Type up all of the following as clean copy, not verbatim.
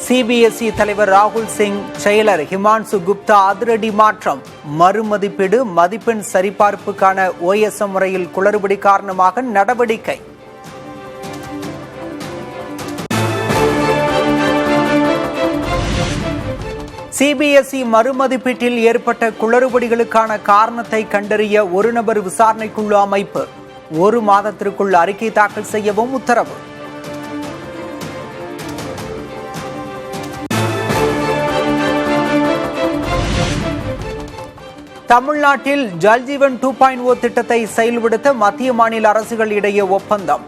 CBSE தலைவர் ராகுல் சிங், செயலர் ஹிமான்சு குப்தா அதிரடி மாற்றம். மறுமதிப்பீடு மதிப்பெண் சரிபார்ப்புக்கான OSM முறையில் குளறுபடி காரணமாக நடவடிக்கை. சிபிஎஸ்இ மறுமதிப்பீட்டில் ஏற்பட்ட குளறுபடிகளுக்கான காரணத்தை கண்டறிய ஒரு நபர் விசாரணைக்குழு அமைப்பு. 1 மாதத்திற்குள் அறிக்கை தாக்கல் செய்யவும் உத்தரவு. தமிழ்நாட்டில் ஜல்ஜீவன் 2.0 திட்டத்தை செயல்படுத்த மத்திய மாநில அரசுகள் இடையே ஒப்பந்தம்.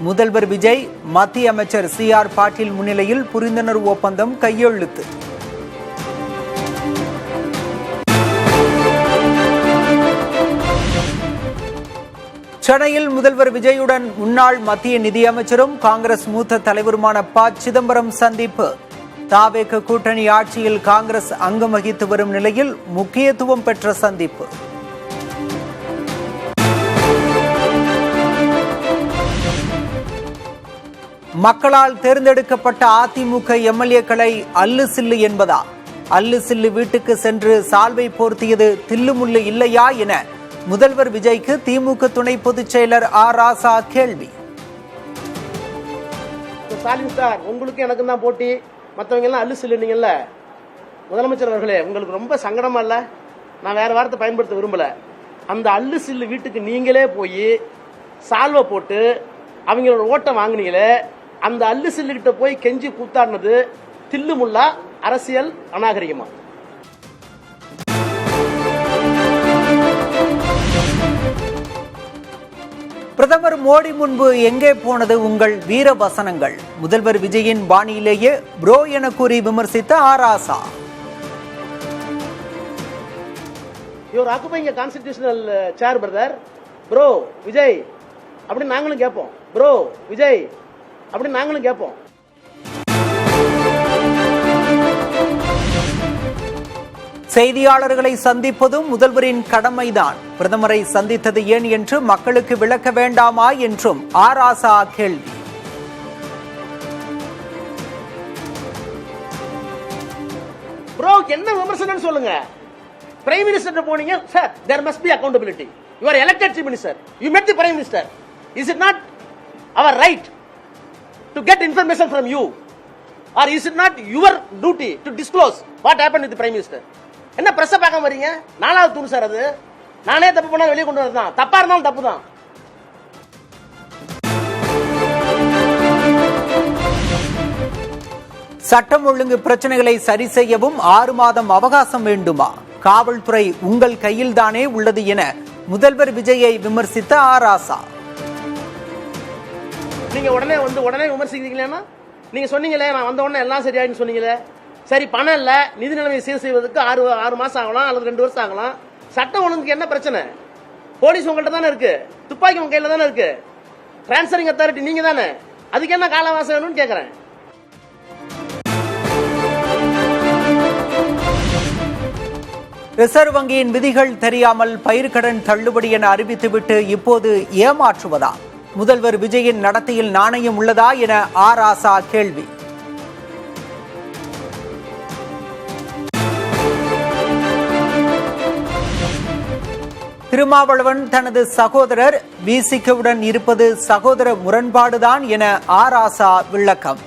முதல்வர் விஜய், மத்திய அமைச்சர் CR பாட்டீல் முன்னிலையில் புரிந்துணர்வு ஒப்பந்தம் கையெழுத்து. சென்னையில் முதல்வர் விஜயுடன் முன்னாள் மத்திய நிதியமைச்சரும் காங்கிரஸ் மூத்த தலைவருமான ப. சிதம்பரம் சந்திப்பு. தாவேக கூட்டணி ஆட்சியில் காங்கிரஸ் அங்கம் வகித்து வரும் நிலையில் முக்கியத்துவம் பெற்ற சந்திப்பு. மக்களால் தேர்ந்தெடுக்கப்பட்ட அதிமுக MLA-க்களை அல்லு சில்லு என்பதா? அல்லு சில்லு வீட்டுக்கு சென்று சால்வை போர்த்தியது தில்லுமுள்ளு இல்லையா என முதல்வர் விஜய்க்கு திமுக துணை பொதுச் செயலர் ராசா கேள்வி. ஸ்டாலின் சார், உங்களுக்கு எனக்கு தான் போட்டி, மற்றவங்க எல்லாம் அல்லு சில்லுனீங்கல்ல. முதலமைச்சர் அவர்களே, உங்களுக்கு ரொம்ப சங்கடமா இல்ல? நான் வேற வார்த்தை பயன்படுத்த விரும்பல. அந்த அல்லு சில்லு வீட்டுக்கு நீங்களே போய் சால்வை போட்டு அவங்களோட ஓட்டை வாங்கினீங்களே, அந்த அல்லு சில்லு கிட்ட போய் கெஞ்சி கூத்தாடினது தில்லுமுல்லா அரசியல் அநாகரிகமா? பிரதமர் மோடி முன்பு எங்கே போனது உங்கள் வீர வசனங்கள்? முதல்வர் விஜயின் பாணியிலேயே ப்ரோ என கூறி விமர்சித்த Raja. Your occupying constitutional chair brother. Bro Vijay அப்படின்னு நாங்களும் கேட்போம். ப்ரோ விஜய் அப்படின்னு நாங்களும் கேட்போம். செய்தியாளர்களை சந்திப்பதும் முதல்வரின் கடமைதான். பிரதமரை சந்தித்தது ஏன் என்று மக்களுக்கு விளக்க வேண்டாமா என்றும் ராசா கேள்வி. ப்ரோ என்ன விமர்சனம் சொல்லுங்க. பிரைம் மினிஸ்டர் போனீங்க sir, there must be accountability. You are elected chief minister, you met the prime minister. Is it not our right to get information from you, or is it not your duty to disclose what happened with the prime minister? என்ன press பார்க்க வரீங்க? 4வது தூண் sir அது. நானே தப்பு பண்ணா வெளியே கொண்டு வரதான், தப்பா இருந்தாலும் தப்பு தான். சட்டம் ஒழுங்கு பிரச்சனைகளை சரி செய்யவும் 6 மாதம் அவகாசம் வேண்டுமா? காவல்துறை உங்கள் கையில் தானே உள்ளது என முதல்வர் விஜயை விமர்சித்த ராசா. நீங்க உடனே விமர்சிக்கிறீங்களா? நீங்க சொன்னீங்களே நான் வந்த உடனே எல்லாம் சரியாயின்னு சொன்னீங்களே. சரி, பணம் இல்ல, நிதி நிலைமை சீர் செய்வதற்கு 6 மாசம் ஆகலாம் அல்லது 2 வருஷம் ஆகலாம். சட்டம் ஒழுங்குக்கு என்ன பிரச்சனை? போலீஸ் உங்கள்கிட்ட தானே இருக்கு, துப்பாக்கி உங்க கையில தானே இருக்கு, டிரான்ஸ்பரிங் அத்தாரிட்டி நீங்க தானே, அதுக்கு என்ன காலவாசம் வேணும்னு கேட்கிறேன். ரிசர்வ் வங்கியின் விதிகள் தெரியாமல் பயிர்க்கடன் தள்ளுபடி என அறிவித்துவிட்டு இப்போது ஏமாற்றுவதா? முதல்வர் விஜயின் நடத்தையில் நாணயம் உள்ளதா என ராசா கேள்வி. திருமாவளவன் தனது சகோதரர் விசிகவுடன் இருப்பது சகோதர முரண்பாடுதான் என ராசா விளக்கம்.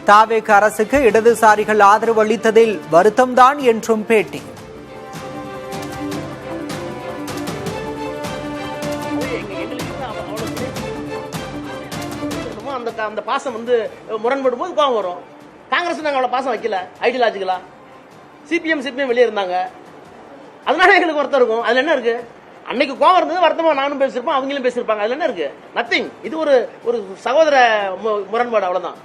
தாவேக அரசுக்கு இடதுசாரிகள் ஆதரவு அளித்ததில் வருத்தம்தான் என்றும் பேட்டி. அந்த பாசம் முரண்படும் போது கோவம் வரும். காங்கிரஸ் நாங்க அவ்வளவு பாசம் வைக்கல, ஐடியாலஜிக்கலா. சிபிஎம் வெளியே இருந்தாங்க, அதனால எங்களுக்கு வருத்தம் இருக்கும். அதுல என்ன இருக்கு? அன்னைக்கு கோவம் இருந்தது, வருத்தமா நானும் பேசிருப்பேன், அவங்களும் பேசிருப்பாங்க. அதுல என்ன இருக்கு? நத்திங். இது ஒரு சகோதர முரண்பாடு, அவ்வளவுதான்.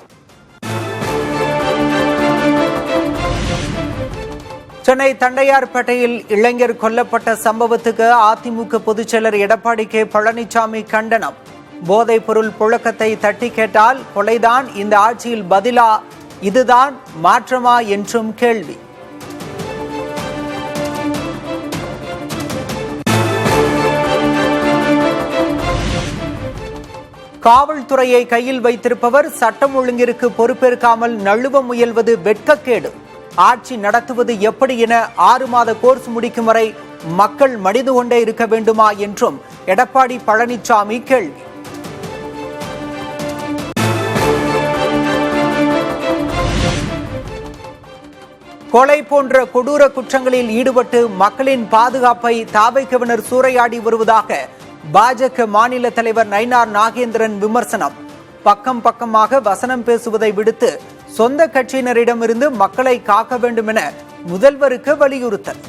சென்னை தண்டையார்பேட்டையில் இளைஞர் கொல்லப்பட்ட சம்பவத்துக்கு அதிமுக பொதுச்செயலர் எடப்பாடி கே. பழனிசாமி கண்டனம். போதைப் பொருள் புழக்கத்தை தட்டி கேட்டால் கொலைதான் இந்த ஆட்சியில் பதிலா? இதுதான் மாற்றமா என்றும் கேள்வி. காவல்துறையை கையில் வைத்திருப்பவர் சட்டம் ஒழுங்கிற்கு பொறுப்பேற்காமல் நழுவ முயல்வது வெட்கக்கேடு. ஆட்சி நடத்துவது எப்படி என 6 மாத கோர்ஸ் முடிக்கும் வரை மக்கள் மடிந்து கொண்டே இருக்க வேண்டுமா என்றும் எடப்பாடி பழனிசாமி கேள்வி. கொலை போன்ற கொடூர குற்றங்களில் ஈடுபட்டு மக்களின் பாதுகாப்பை தாவைக்கவினர் சூறையாடி வருவதாக பாஜக மாநில தலைவர் நயினார் நாகேந்திரன் விமர்சனம். பக்கம் பக்கமாக வசனம் பேசுவதை விடுத்து சொந்த கட்சியினரிடமிருந்து மக்களை காக்க வேண்டும் என முதல்வருக்கு வலியுறுத்தல்.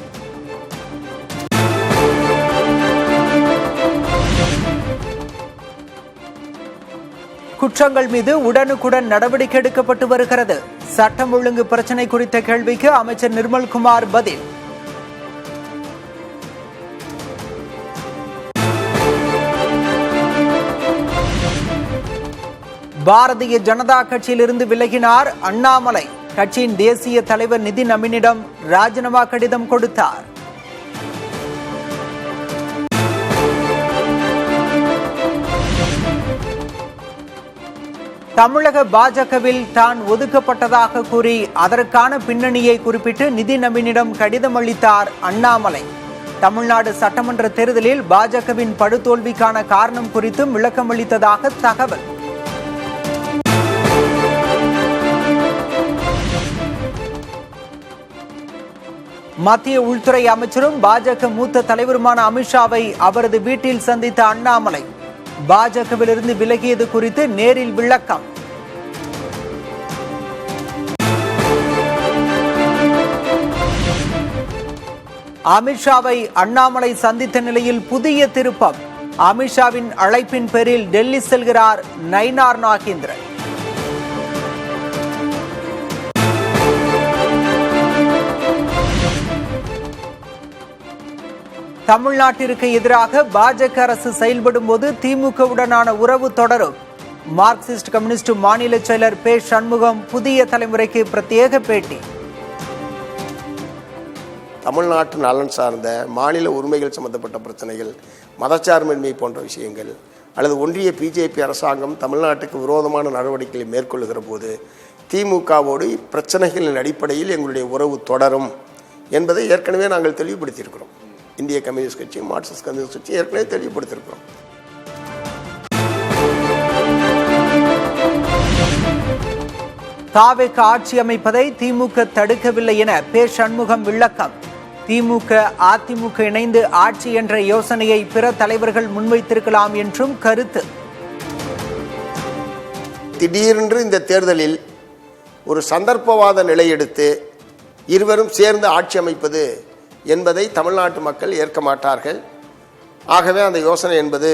குற்றங்கள் மீது உடனுக்குடன் நடவடிக்கை எடுக்கப்பட்டு வருகிறது. சட்டம் ஒழுங்கு பிரச்சினை குறித்த கேள்விக்கு அமைச்சர் நிர்மல்குமார் பதில். பாரதிய ஜனதா கட்சியிலிருந்து விலகினார் அண்ணாமலை. கட்சியின் தேசிய தலைவர் நிதின் அமீனிடம் ராஜினாமா கடிதம் கொடுத்தார். தமிழக பாஜகவில் தான் ஒதுக்கப்பட்டதாக கூறி அதற்கான பின்னணியை குறிப்பிட்டு நிதின் அமீனிடம் கடிதம் அளித்தார் அண்ணாமலை. தமிழ்நாடு சட்டமன்ற தேர்தலில் பாஜகவின் படுதோல்விக்கான காரணம் குறித்தும் விளக்கம் அளித்ததாக தகவல். மத்திய உள்துறை அமைச்சரும் பாஜக மூத்த தலைவருமான அமித்ஷாவை அவரது வீட்டில் சந்தித்த அண்ணாமலை பாஜகவிலிருந்து விலகியது குறித்து நேரில் விளக்கம். அமித்ஷாவை அண்ணாமலை சந்தித்த நிலையில் புதிய திருப்பம். அமித்ஷாவின் அழைப்பின் பேரில் டெல்லி செல்கிறார் நயினார் நாகேந்திரன். தமிழ்நாட்டிற்கு எதிராக பாஜக அரசு செயல்படும் போது திமுகவுடனான உறவு தொடரும். மார்க்சிஸ்ட் கம்யூனிஸ்ட் மாநில செயலர் பே சண்முகம் புதிய தலைமுறைக்கு பிரத்யேக பேட்டி. தமிழ்நாட்டு நலன் சார்ந்த மாநில உரிமைகள் சம்பந்தப்பட்ட பிரச்சனைகள், மதச்சார்பின்மை போன்ற விஷயங்கள் அல்லது ஒன்றிய பிஜேபி அரசாங்கம் தமிழ்நாட்டுக்கு விரோதமான நடவடிக்கைகளை மேற்கொள்ளுகிற போது திமுகவோடு பிரச்சனைகளின் அடிப்படையில் எங்களுடைய உறவு தொடரும் என்பதை ஏற்கனவே நாங்கள் தெளிவுபடுத்தியிருக்கிறோம். இந்திய கம்யூனிஸ்ட் கட்சி, மார்க்சிஸ்ட் கம்யூனிஸ்ட் கட்சி ஏற்கனவே தெளிவுபடுத்தியிருக்கிறோம். தாவேக்கு ஆட்சி அமைப்பதை திமுக தடுக்கவில்லை என பே சண்முகம் விளக்கம். திமுக அதிமுக இணைந்து ஆட்சி என்ற யோசனையை பிற தலைவர்கள் முன்வைத்திருக்கலாம் என்றும் கருத்து. திடீரென்று இந்த தேர்தலில் ஒரு சந்தர்ப்பவாத நிலை எடுத்து இருவரும் சேர்ந்து ஆட்சி அமைப்பது என்பதை தமிழ்நாட்டு மக்கள் ஏற்க மாட்டார்கள். ஆகவே அந்த யோசனை என்பது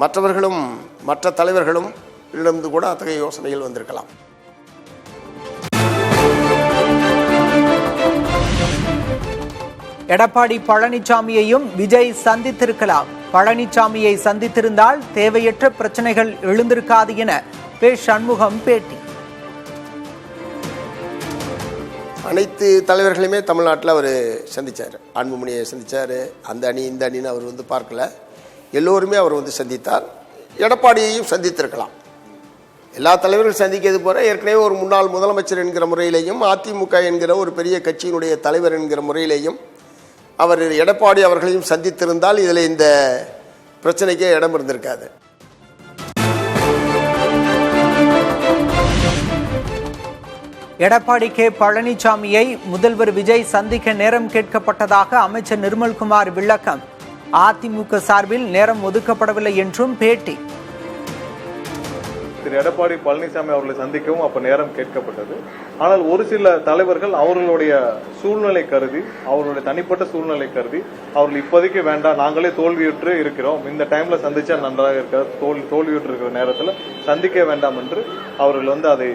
மற்றவர்களும் மற்ற தலைவர்களும் இருந்து கூட அத்தகைய யோசனைகள் வந்திருக்கலாம். எடப்பாடி பழனிசாமியையும் விஜய் சந்தித்திருக்கலாம். பழனிசாமியை சந்தித்திருந்தால் தேவையற்ற பிரச்சனைகள் எழுந்திருக்காது என பே சண்முகம் பேட்டி. அனைத்து தலைவர்களையுமே தமிழ்நாட்டில் அவர் சந்தித்தார். அன்புமணியை சந்தித்தார். அந்த அணி இந்த அணின்னு அவர் பார்க்கல. எல்லோருமே அவர் சந்தித்தார். எடப்பாடியையும் சந்தித்திருக்கலாம். எல்லா தலைவர்களும் சந்திக்கிறது போல ஏற்கனவே ஒரு முன்னாள் முதலமைச்சர் என்கிற முறையிலேயும் அதிமுக என்கிற ஒரு பெரிய கட்சியினுடைய தலைவர் என்கிற முறையிலேயும் அவர் எடப்பாடி அவர்களையும் சந்தித்திருந்தால் இதில் இந்த பிரச்சனைக்கே இடம் இருந்திருக்காது. எடப்பாடி கே பழனிசாமியை முதல்வர் விஜய் சந்திக்க நேரம் கேட்கப்பட்டதாக அமைச்சர் நிர்மல்குமார் விளக்கம். அதிமுக சார்பில் நேரம் ஒதுக்கப்படவில்லை என்றும் பேட்டி. திரு எடப்பாடி பழனிசாமி அவர்களை சந்திக்கவும் அப்ப நேரம் கேட்கப்பட்டது. ஆனால் ஒரு சில தலைவர்கள் அவர்களுடைய சூழ்நிலை கருதி, அவர்களுடைய தனிப்பட்ட சூழ்நிலை கருதி அவர்கள் இப்போதைக்கு வேண்டாம், நாங்களே தோல்வியுற்று இருக்கிறோம், இந்த டைம்ல சந்திச்சா நன்றாக இருக்க, தோல்வியுற்று இருக்கிற நேரத்தில் சந்திக்க வேண்டாம் என்று அவர்கள் அதை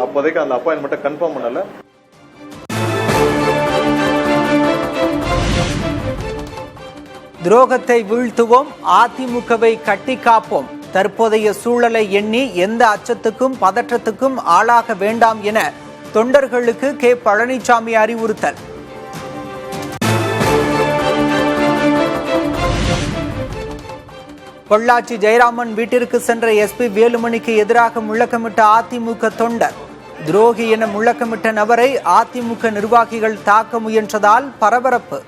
அப்போதைக்கு அந்த அப்பாயின்மெண்ட்டை கன்ஃபார்ம் பண்ணல. துரோகத்தை வீழ்த்துவோம், அதிமுகவை கட்டி காப்போம். தற்போதைய சூழலை எண்ணி எந்த அச்சத்துக்கும் பதற்றத்துக்கும் ஆளாக வேண்டாம் என தொண்டர்களுக்கு கே பழனிசாமி அறிவுறுத்தல். பொள்ளாச்சி ஜெயராமன் வீட்டிற்கு சென்ற எஸ்பி வேலுமணிக்கு எதிராக முழக்கமிட்ட அதிமுக தொண்டர். துரோகி என முழக்கமிட்ட நபரை அதிமுக நிர்வாகிகள் தாக்க முயன்றதால் பரபரப்பு.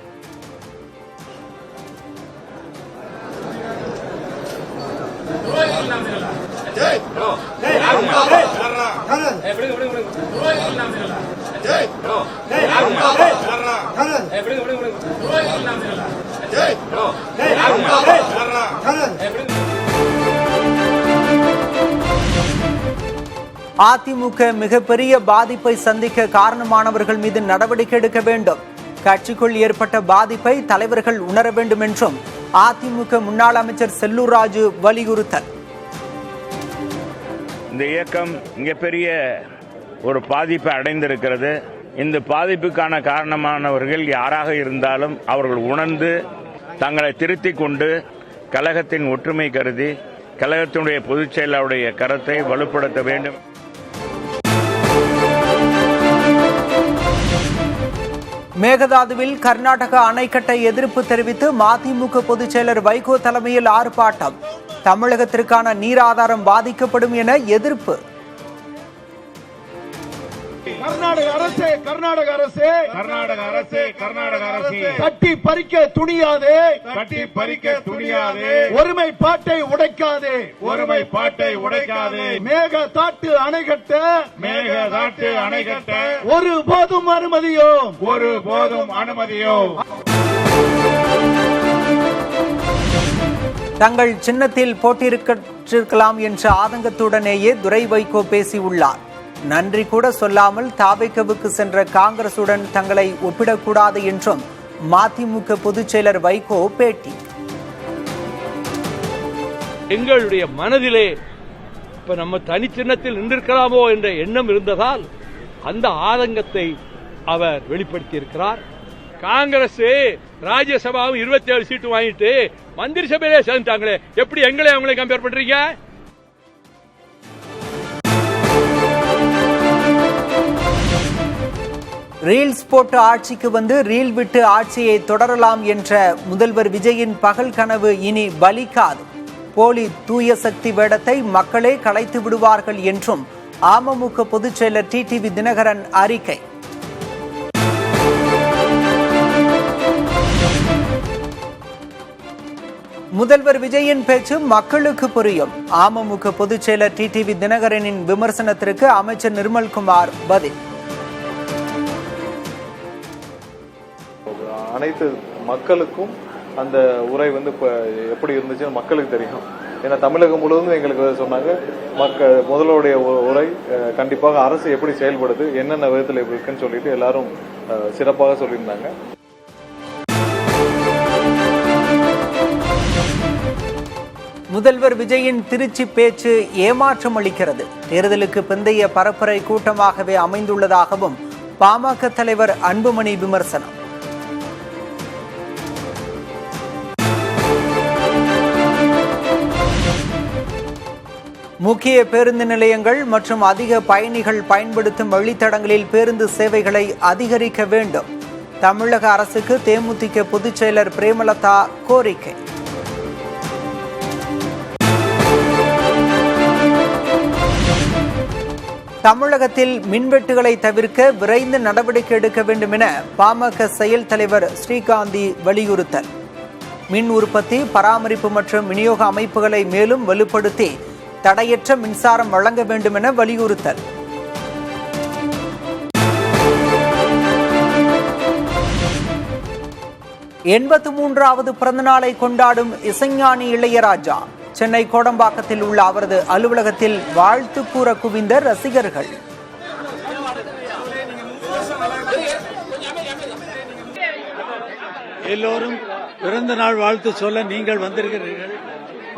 அதிமுக மிகப்பெரிய பாதிப்பை சந்திக்க காரணமானவர்கள் மீது நடவடிக்கை எடுக்க வேண்டும். கட்சிக்குள் ஏற்பட்ட பாதிப்பை தலைவர்கள் உணர வேண்டும் என்றும் அதிமுக முன்னாள் அமைச்சர் செல்லூர் ராஜு வலியுறுத்தல். இந்த இயக்கம் மிகப்பெரிய ஒரு பாதிப்பை அடைந்திருக்கிறது. இந்த பாதிப்புக்கான காரணமானவர்கள் யாராக இருந்தாலும் அவர்கள் உணர்ந்து தங்களை திருத்திக் கொண்டு கழகத்தின் ஒற்றுமை கருதி கழகத்தினுடைய பொதுச் செயலாளருடைய கருத்தை வலுப்படுத்த வேண்டும். மேகதாதுவில் கர்நாடக அணை கட்ட எதிர்ப்பு தெரிவித்து மதிமுக பொதுச் செயலர் வைகோ தலைமையில் ஆர்ப்பாட்டம். தமிழகத்திற்கான நீர் ஆதாரம் பாதிக்கப்படும் என எதிர்ப்பு. கர்நாடக அரசே கர்நாடக அரசே கர்நாடக அரசே கர்நாடக அரசே கட்டி பறிக்க துணியாதே கட்டி பறிக்க துணியாதே ஒருமைப்பாட்டை உடைக்காதே ஒருமைப்பாட்டை உடைக்காதே மேகதாட்டு அணை கட்ட மேகதாட்டு அணை கட்ட ஒருபோதும் அனுமதியோ ஒருபோதும் அனுமதியோ. தங்கள் சின்னத்தில் போட்டியிருக்கலாம் என்ற ஆதங்கத்துடனேயே துரை வைகோ பேசியுள்ளார். நன்றி கூட சொல்லாமல் தாவேகவுக்கு சென்ற காங்கிரசுடன் தங்களை ஒப்பிடக்கூடாது என்றும் மதிமுக பொதுச் செயலர் வைகோ பேட்டி. எங்களுடைய மனதிலே இப்ப நம்ம தனி சின்னத்தில் நின்றிருக்கலாமோ என்ற எண்ணம் இருந்ததால் அந்த ஆதங்கத்தை அவர் வெளிப்படுத்தியிருக்கிறார். காங்கிரஸ் ராஜ்யசபாவும் 27 சீட்டு வாங்கிட்டு மந்திரி சபையிலே சேர்ந்துட்டாங்களே, எப்படி எங்களை அவங்களே கம்பேர் பண்றீங்க? ரீல்ஸ் போட்டு ஆட்சிக்கு வந்து ரீல் விட்டு ஆட்சியை தொடரலாம் என்ற முதல்வர் விஜயின் பகல் கனவு இனி பலிக்காது. போலி தூய சக்தி வேடத்தை மக்களே கலைத்து விடுவார்கள் என்றும் அமமுக பொதுச் செயலர் டிடிவி தினகரன் அறிக்கை. முதல்வர் விஜயின் பேச்சு மக்களுக்கு புரியும். அமமுக பொதுச் செயலர் டிடிவி தினகரனின் விமர்சனத்திற்கு அமைச்சர் நிர்மல்குமார் பதில். அனைத்து மக்களுக்கும் அந்த உரை வந்து இப்போ எப்படி இருந்துச்சுன்னு மக்களுக்கு தெரியும். ஏன்னா தமிழகம் முழுவதும் எங்களுக்கு சொன்னாங்க, முதல்வருடைய உரை கண்டிப்பாக அரசு எப்படி செயல்படுது, என்னென்ன விதத்தில் எப்படி இருக்குன்னு சொல்லிட்டு எல்லாரும் சிறப்பாக சொல்லியிருந்தாங்க. முதல்வர் விஜயின் திருச்சி பேச்சு ஏமாற்றம் அளிக்கிறது. தேர்தலுக்கு பிந்தைய பரப்புரை கூட்டமாகவே அமைந்துள்ளதாகவும் பாமக தலைவர் அன்புமணி விமர்சனம். முக்கிய பேருந்து நிலையங்கள் மற்றும் அதிக பயணிகள் பயன்படுத்தும் வழித்தடங்களில் பேருந்து சேவைகளை அதிகரிக்க வேண்டும். தமிழக அரசுக்கு தேமுதிக பொதுச் செயலர் பிரேமலதா கோரிக்கை. தமிழகத்தில் மின்வெட்டுகளை தவிர்க்க விரைந்து நடவடிக்கை எடுக்க வேண்டும் என பாமக செயல் தலைவர் ஸ்ரீகாந்தி வலியுறுத்தல். மின் உற்பத்தி, பராமரிப்பு மற்றும் விநியோக அமைப்புகளை மேலும் வலுப்படுத்தி தடையற்ற மின்சாரம் வழங்க வேண்டும் என வலியுறுத்தல். எண்பத்து பிறந்தநாளை கொண்டாடும் இசைஞானி இளையராஜா. சென்னை கோடம்பாக்கத்தில் உள்ள அவரது அலுவலகத்தில் வாழ்த்து கூற குவிந்த ரசிகர்கள். எல்லோரும் பிறந்த நாள் வாழ்த்து சொல்ல நீங்கள் வந்திருக்கிறீர்கள்.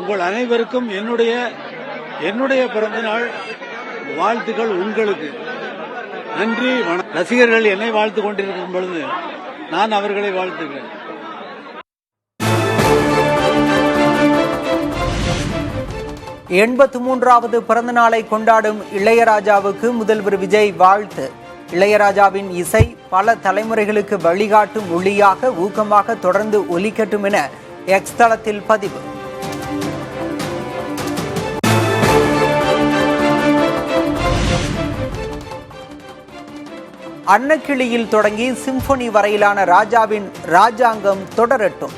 உங்கள் அனைவருக்கும் என்னுடைய பிறந்த நாள் வாழ்த்துக்கள் உங்களுக்கு. நன்றி. ரசிகர்கள் என்னை வாழ்த்து கொண்டிருக்கும் பொழுது நான் அவர்களை வாழ்த்துகிறேன். எண்பத்து பிறந்த நாளை கொண்டாடும் இளையராஜாவுக்கு முதல்வர் விஜய் வாழ்த்து. இளையராஜாவின் இசை பல தலைமுறைகளுக்கு வழிகாட்டும் ஒளியாக ஊக்கமாக தொடர்ந்து ஒலிக்கட்டும் என எக்ஸ் தளத்தில் பதிவு. அன்னக்கிளியில் தொடங்கி சிம்பொனி வரையிலான ராஜாவின் ராஜாங்கம் தொடரட்டும்.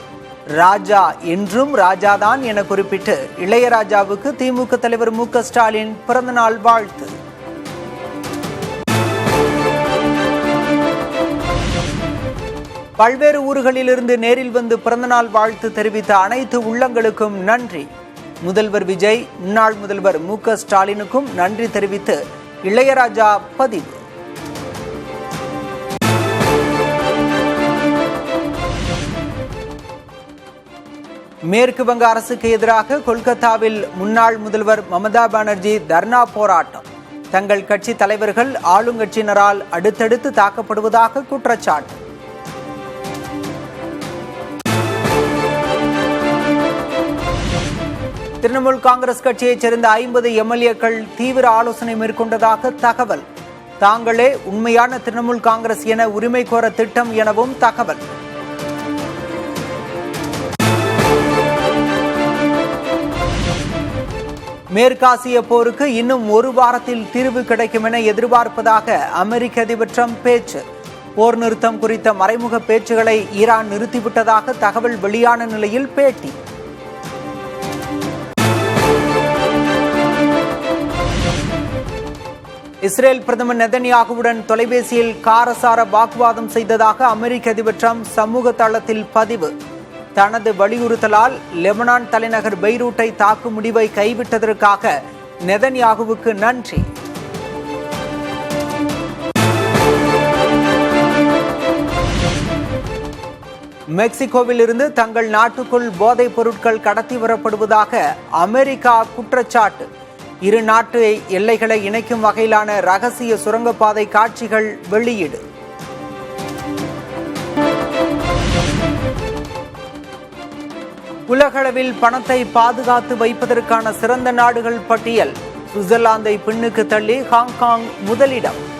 ராஜா என்றும் ராஜாதான் என குறிப்பிட்டு இளையராஜாவுக்கு திமுக தலைவர் மு.க. ஸ்டாலின் பிறந்தநாள் வாழ்த்து. பல்வேறு ஊர்களிலிருந்து நேரில் வந்து பிறந்தநாள் வாழ்த்து தெரிவித்த அனைத்து உள்ளங்களுக்கும் நன்றி. முதல்வர் விஜய், முன்னாள் முதல்வர் மு.க. ஸ்டாலினுக்கும் நன்றி தெரிவித்து இளையராஜா பதிவு. மேற்கு வங்க அரசுக்கு எதிராக கொல்கத்தாவில் முன்னாள் முதல்வர் மமதா பானர்ஜி தர்ணா போராட்டம். தங்கள் கட்சி தலைவர்கள் ஆளுங்கட்சியினரால் அடுத்தடுத்து தாக்கப்படுவதாக குற்றச்சாட்டு. திரிணாமுல் காங்கிரஸ் கட்சியைச் சேர்ந்த 50 எம்எல்ஏக்கள் தீவிர ஆலோசனை மேற்கொண்டதாக தகவல். தாங்களே உண்மையான திரிணாமுல் காங்கிரஸ் என உரிமை கோர திட்டம் எனவும் தகவல். மேற்காசிய போருக்கு இன்னும் ஒரு வாரத்தில் தீர்வு கிடைக்கும் என எதிர்பார்ப்பதாக அமெரிக்க அதிபர் டிரம்ப் பேச்சு. போர் நிறுத்தம் குறித்த மறைமுக பேச்சுகளை ஈரான் நிறுத்திவிட்டதாக தகவல் வெளியான நிலையில் பேட்டி. இஸ்ரேல் பிரதமர் நெதன்யாகுவுடன் தொலைபேசியில் காரசார வாக்குவாதம் செய்ததாக அமெரிக்க அதிபர் டிரம்ப் சமூக தளத்தில் பதிவு. தனது வலியுறுத்தலால் லெபனான் தலைநகர் பெய்ரூட்டை தாக்கும் முடிவை கைவிட்டதற்காக நெதன்யாகுவுக்கு நன்றி. மெக்சிகோவில் இருந்து தங்கள் நாட்டுக்குள் போதைப் பொருட்கள் கடத்தி வரப்படுவதாக அமெரிக்கா குற்றச்சாட்டு. இரு நாட்டு எல்லைகளை இணைக்கும் வகையிலான ரகசிய சுரங்கப்பாதை காட்சிகள் வெளியீடு. உலகளவில் பணத்தை பாதுகாத்து வைப்பதற்கான சிறந்த நாடுகள் பட்டியல். சுவிட்சர்லாந்தை பின்னுக்கு தள்ளி ஹாங்காங் முதலிடம்.